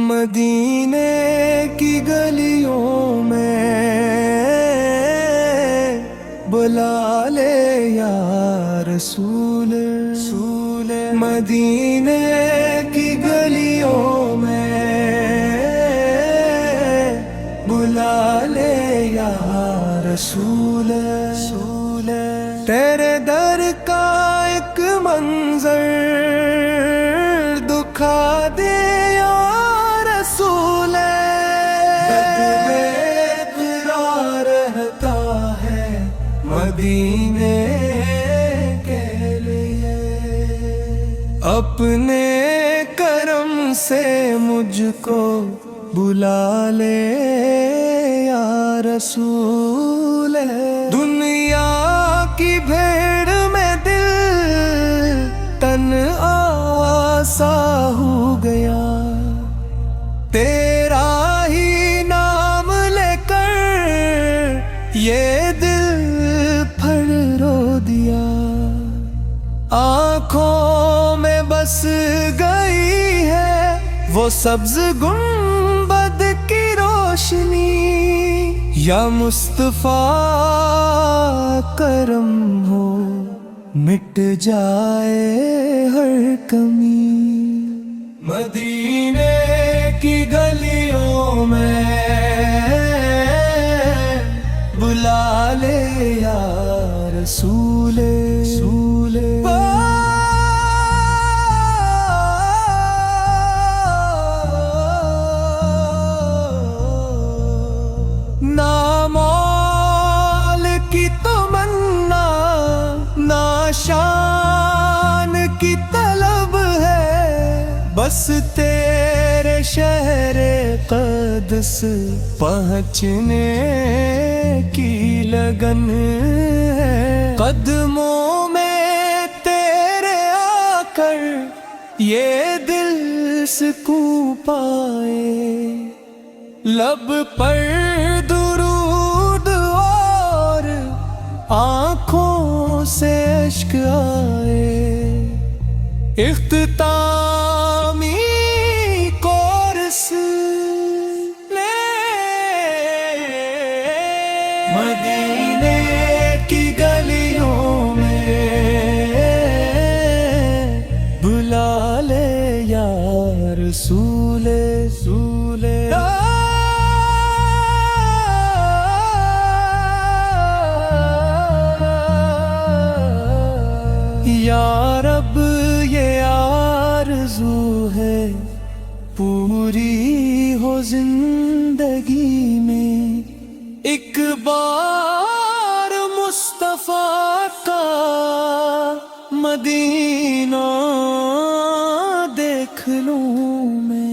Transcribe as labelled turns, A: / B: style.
A: مدینے کی گلیوں میں بلا لے یا رسول رسول مدینے کی گلیوں میں بلا لے یا رسول رسول تیرے در کا ایک منظر دکھا دے یا رسول اقرار رہتا ہے مدینے کے لیے اپنے کرم سے مجھ کو بلا لے یا رسول دنیا کی بھیڑ میں دل تن آسا ہو گیا تیرا ہی نام لے کر یہ دل پھر رو دیا آنکھوں میں بس گئی ہے وہ سبز گنبد کی روشنی یا مصطفیٰ کرم ہو مٹ جائے ہر کمی مدینے کی گلیوں میں بلا لے یا رسول رسول نامول کی تمنا نا شان کی طلب ہے بس تیرے شہر قدس پہنچنے کی لگن ہے قدموں میں تیرے آ کر یہ دل سکون پائے لب پر درود اور آنکھوں سے اشک آئے اختتامی کورس لے مدینے کی گلیوں میں بلا لے یا رسول رسول یا رب یہ آرزو ہے پوری ہو زندگی میں ایک بار مصطفیٰ کا مدینہ دیکھ لوں میں